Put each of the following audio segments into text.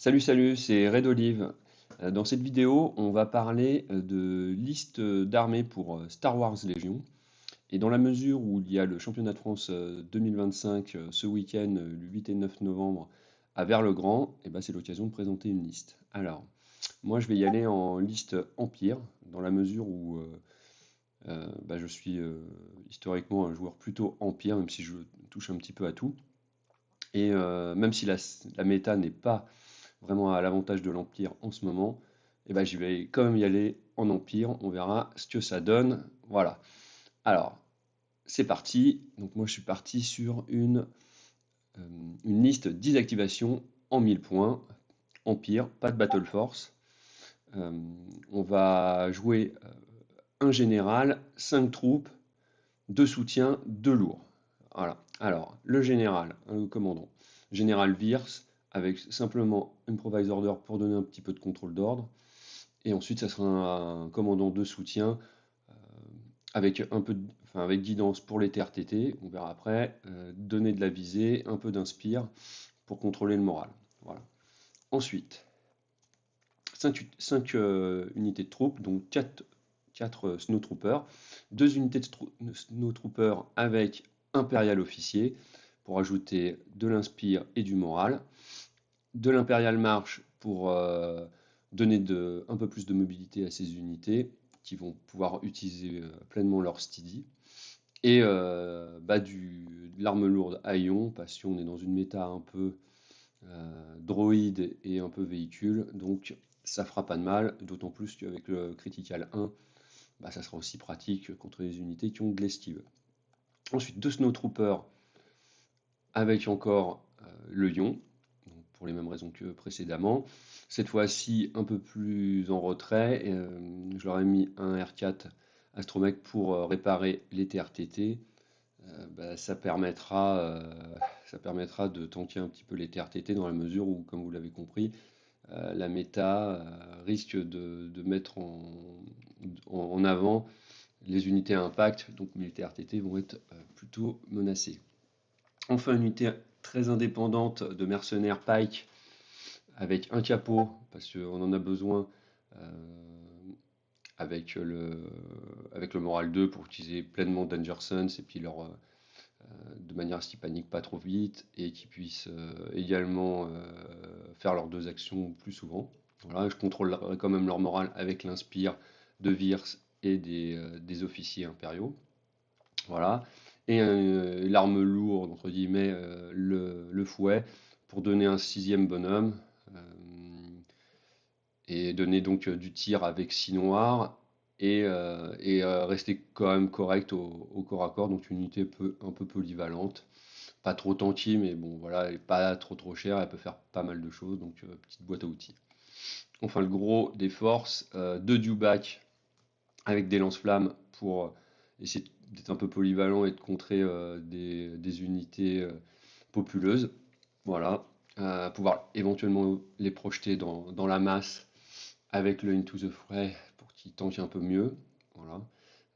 Salut, c'est Red Olive. Dans cette vidéo, on va parler de liste d'armées pour Star Wars Légion. Et dans la mesure où il y a le championnat de France 2025 ce week-end, le 8 et 9 novembre, à Vers-le-Grand, et ben c'est l'occasion de présenter une liste. Alors, moi je vais y aller en liste Empire, dans la mesure où je suis historiquement un joueur plutôt Empire, même si je touche un petit peu à tout. Et même si la méta n'est pas vraiment à l'avantage de l'Empire en ce moment, et ben, je vais quand même y aller en Empire. On verra ce que ça donne. Voilà. Alors, c'est parti. Donc moi, je suis parti sur euh, une liste 10 activations en 1000 points. Empire, pas de Battle Force. Euh, on va jouer un général, 5 troupes, 2 soutiens, 2 lourds. Voilà. Alors, le général, le commandant. Général Virs, avec simplement Improvise Order pour donner un petit peu de contrôle d'ordre. Et ensuite, ça sera un commandant de soutien avec un peu avec guidance pour les TRTT. On verra après. Donner de la visée, un peu d'inspire pour contrôler le moral. Voilà. Ensuite, 5 unités de troupes, donc 4 Snowtroopers, 2 unités de Snowtroopers avec Impérial officier pour ajouter de l'inspire et du moral, de l'Impérial March pour donner un peu plus de mobilité à ces unités qui vont pouvoir utiliser pleinement leur steady. Et de l'arme lourde à ion, parce qu'on est dans une méta un peu droïde et un peu véhicule, donc ça fera pas de mal, d'autant plus qu'avec le Critical 1, ça sera aussi pratique contre les unités qui ont de l'esquive. Ensuite, 2 Snowtroopers avec encore le ion, pour les mêmes raisons que précédemment. Cette fois-ci, un peu plus en retrait. Je leur ai mis un R4 Astromech pour réparer les TRTT. Ça permettra de tanker un petit peu les TRTT dans la mesure où, comme vous l'avez compris, la méta risque de mettre en avant les unités à impact, donc les TRTT vont être plutôt menacées. Enfin, une unité très indépendante de mercenaires Pike avec un capot, parce qu'on en a besoin euh, avec le Moral 2 pour utiliser pleinement Danger Sons et puis de manière à ce qu'ils paniquent pas trop vite et qu'ils puissent également faire leurs 2 actions plus souvent. Voilà, je contrôlerai quand même leur morale avec l'inspire de Virs et des officiers impériaux. Voilà. Et l'arme lourde, entre guillemets, le fouet, pour donner un 6e bonhomme. euh, et donner donc du tir avec 6 noirs et rester quand même correct au corps à corps, donc une unité un peu polyvalente, pas trop tanky, mais bon voilà, elle est pas trop chère, elle peut faire pas mal de choses, donc petite boîte à outils. Enfin le gros des forces, 2 Dewback avec des lance-flammes pour essayer d'être un peu polyvalent et de contrer des unités populeuses, voilà. Pouvoir éventuellement les projeter dans la masse avec le Into the Fray pour qu'il tanque un peu mieux. Voilà.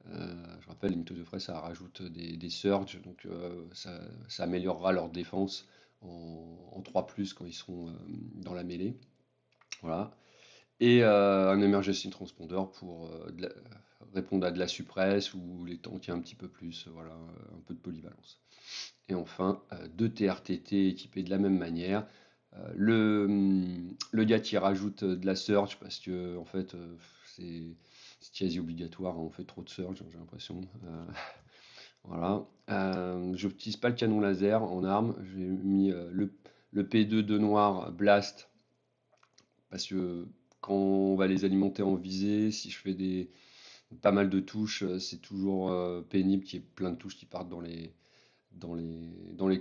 Je rappelle, Into the Fray, ça rajoute des surges, donc ça améliorera leur défense en 3+ quand ils seront dans la mêlée. Voilà. Et un Emergency Transponder pour répondre à de la suppresse ou les tanker un petit peu plus, voilà, un peu de polyvalence. Et enfin, 2 TRTT équipés de la même manière. Le gars qui rajoute de la surge parce que en fait c'est quasi obligatoire, hein, on fait trop de surge, j'ai l'impression. Voilà. Je n'utilise pas le canon laser en arme, j'ai mis le P2 de noir blast parce que quand on va les alimenter en visée, si je fais pas mal de touches, c'est toujours pénible qu'il y ait plein de touches qui partent dans les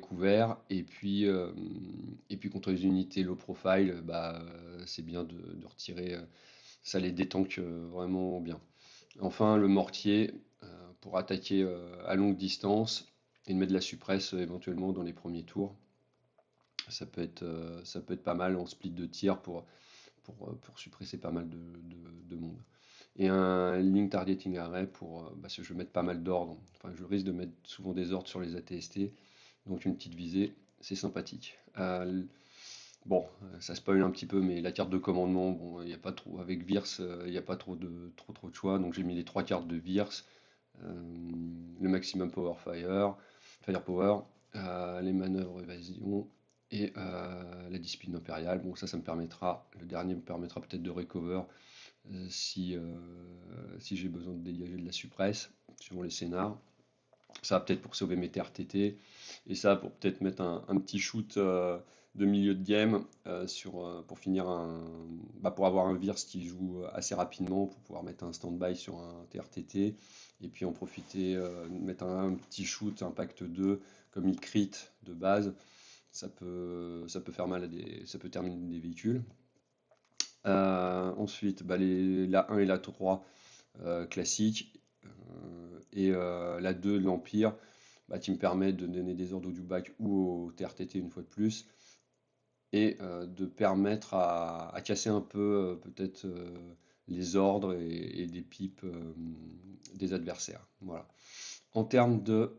couverts. Et puis contre les unités low profile, c'est bien de retirer, ça les détanque vraiment bien. Enfin, le mortier pour attaquer à longue distance et de mettre de la suppresse éventuellement dans les premiers tours. Ça peut être pas mal en split de tir pour suppresser pas mal de monde. Et un link targeting array parce que je vais mettre pas mal d'ordres. Enfin, je risque de mettre souvent des ordres sur les ATST, donc une petite visée, c'est sympathique. Bon, ça spoil un petit peu, mais la carte de commandement, bon, il n'y a pas trop, avec Virs, il n'y a pas trop de choix, donc j'ai mis les trois cartes de Virs, euh, le maximum firepower, les manœuvres évasion et la discipline impériale. Bon, ça me permettra, le dernier me permettra peut-être de recover si j'ai besoin de dégager de la suppresse, suivant les scénars. Ça peut-être pour sauver mes TRTT, et ça pour peut-être mettre un petit shoot de milieu de game pour finir pour avoir un Virs qui joue assez rapidement, pour pouvoir mettre un stand-by sur un TRTT, et puis en profiter, mettre un petit shoot, un pacte 2, comme il crit de base, ça peut faire mal ça peut terminer des véhicules. Ensuite, la 1 et la 3 classique, et la 2 de l'Empire, qui me permet de donner des ordres au Dewback ou au TRTT une fois de plus, et de permettre à casser un peu peut-être les ordres et des pipes des adversaires. Voilà. En termes de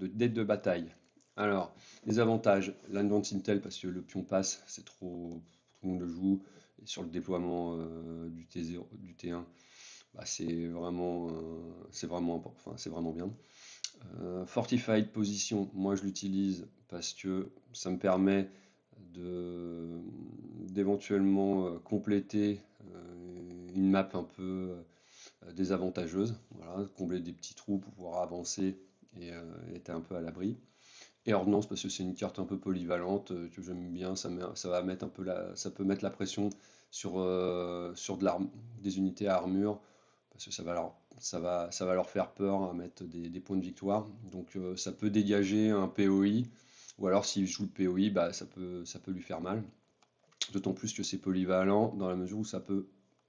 dette de bataille, alors les avantages, l'Advance Intel parce que le pion passe, c'est trop, tout le monde le joue, et sur le déploiement du T0, du T1, c'est vraiment enfin, c'est vraiment bien. Fortified Position, moi je l'utilise parce que ça me permet de d'éventuellement compléter une map un peu désavantageuse, voilà, combler des petits trous pour pouvoir avancer et être un peu à l'abri. Et Ordnance parce que c'est une carte un peu polyvalente que j'aime bien, ça va mettre un peu ça peut mettre la pression sur des unités à armure, parce que ça va leur faire peur à mettre des points de victoire. Donc ça peut dégager un POI, ou alors s'il joue le POI, ça peut lui faire mal. D'autant plus que c'est polyvalent dans la mesure où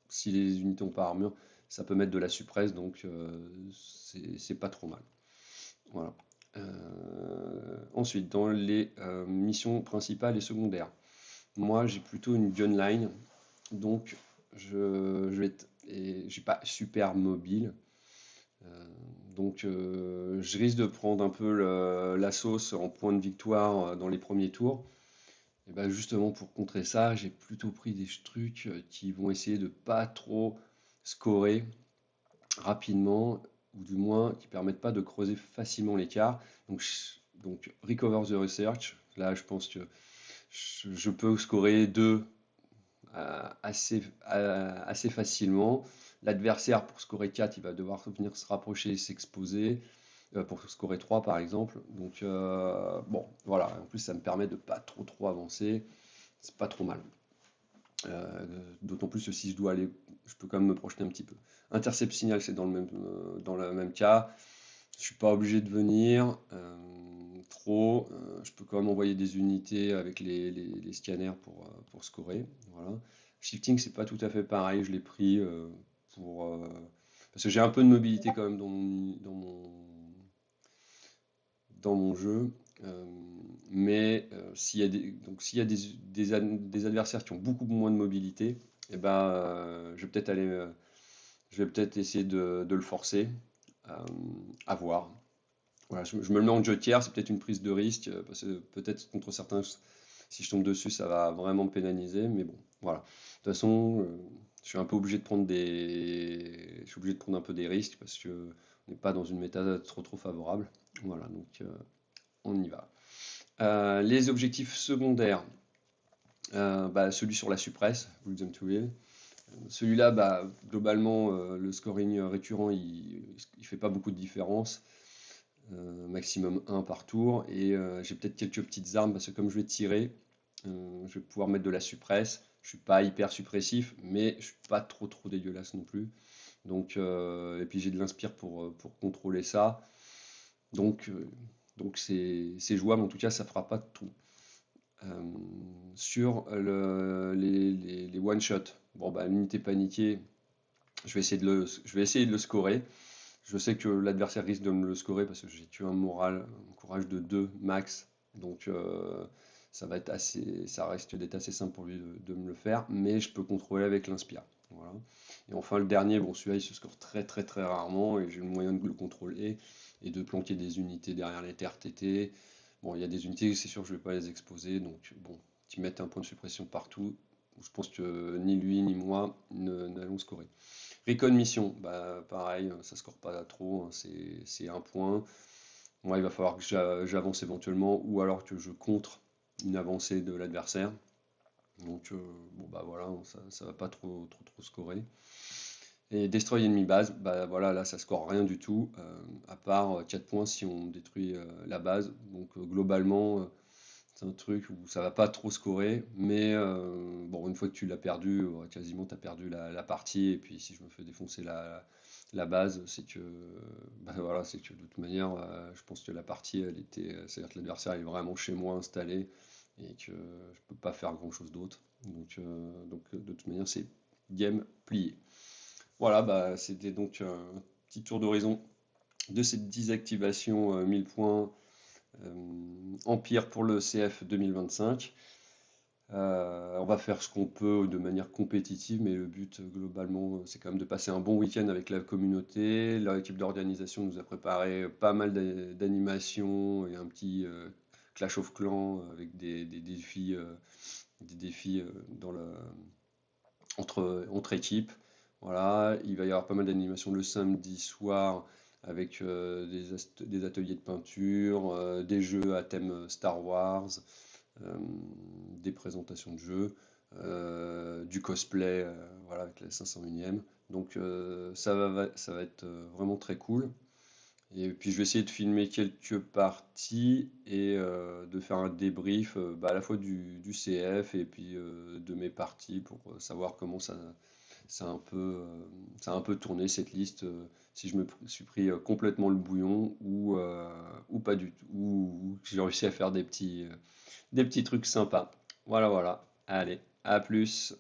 si les unités n'ont pas armure, ça peut mettre de la suppresse, donc c'est pas trop mal. Voilà. Ensuite, dans les missions principales et secondaires, moi j'ai plutôt une gunline, donc je suis pas super mobile. Je risque de prendre un peu la sauce en point de victoire dans les premiers tours. Et ben justement pour contrer ça, j'ai plutôt pris des trucs qui vont essayer de pas trop scorer rapidement, ou du moins qui permettent pas de creuser facilement l'écart. Donc Recover the Research, là je pense que je peux scorer 2 assez facilement. L'adversaire, pour scorer 4, il va devoir venir se rapprocher et s'exposer, pour scorer 3 par exemple. Donc bon, voilà, en plus ça me permet de pas trop avancer, c'est pas trop mal. D'autant plus que si je dois aller, je peux quand même me projeter un petit peu. Intercept signal, c'est dans le même cas. Je suis pas obligé de venir trop. Je peux quand même envoyer des unités avec les scanners pour scorer. Voilà. Shifting, c'est pas tout à fait pareil. Je l'ai pris pour parce que j'ai un peu de mobilité quand même dans mon jeu. Euh, mais s'il y a des adversaires qui ont beaucoup moins de mobilité, eh ben, je vais peut-être essayer de le forcer euh, à voir. Voilà, je me le mets en jeu tiers, c'est peut-être une prise de risque, parce que peut-être contre certains, si je tombe dessus, ça va vraiment me pénaliser, mais bon, voilà. De toute façon, je suis un peu obligé de je suis obligé de prendre un peu des risques, parce que on n'est pas dans une méta trop favorable. Voilà, donc on y va. Les objectifs secondaires, celui sur la suppresse, Wisdom to Will. Celui-là, globalement, le scoring récurrent, il fait pas beaucoup de différence. Maximum 1 par tour. Et j'ai peut-être quelques petites armes parce que comme je vais tirer, je vais pouvoir mettre de la suppresse. Je suis pas hyper suppressif, mais je suis pas trop dégueulasse non plus. Et puis j'ai de l'inspire pour contrôler ça. Donc, euh, donc c'est jouable. En tout cas, ça fera pas de tout. Euh, sur les one-shot, bon, l'unité paniquée, je vais essayer de le scorer. Je sais que l'adversaire risque de me le scorer parce que j'ai tué un courage de 2 max. Donc ça risque d'être assez simple pour lui de me le faire, mais je peux contrôler avec l'inspire. Voilà. Et enfin le dernier, bon celui-là il se score très rarement et j'ai le moyen de le contrôler et de planquer des unités derrière les TRTT Bon, il y a des unités, c'est sûr, je vais pas les exposer, donc bon, qui mettent un point de suppression partout. Je pense que ni lui ni moi n'allons scorer. Recon mission, bah pareil, ça score pas trop, hein, c'est un point. Moi, il va falloir que j'avance éventuellement, ou alors que je contre une avancée de l'adversaire. Donc bon bah voilà, hein, ça va pas trop scorer. Et destroy enemy base, bah voilà, là ça score rien du tout, à part 4 points si on détruit la base. Donc globalement, c'est un truc où ça va pas trop scorer, mais bon, une fois que tu l'as perdu, quasiment tu as perdu la partie. Et puis si je me fais défoncer la base, c'est que, bah voilà, c'est que de toute manière, je pense que la partie, elle était, c'est-à-dire que l'adversaire est vraiment chez moi installé et que je peux pas faire grand-chose d'autre. Donc de toute manière, c'est game plié. Voilà, bah c'était donc un petit tour d'horizon de cette 10 activations 1000 points Empire pour le CF 2025. On va faire ce qu'on peut de manière compétitive, mais le but globalement, c'est quand même de passer un bon week-end avec la communauté. L'équipe d'organisation nous a préparé pas mal d'animations et un petit Clash of Clans avec des défis entre équipes. Voilà, il va y avoir pas mal d'animations le samedi soir avec des ateliers de peinture, des jeux à thème Star Wars, euh, des présentations de jeux, du cosplay, voilà, avec la 501e. Donc ça va être vraiment très cool. Et puis je vais essayer de filmer quelques parties et de faire un débrief bah, à la fois du CF et puis de mes parties pour savoir comment ça a un peu, ça a un peu tourné cette liste, si je me suis pris complètement le bouillon ou pas du tout, ou que j'ai réussi à faire des petits trucs sympas. Voilà, voilà. Allez, à plus.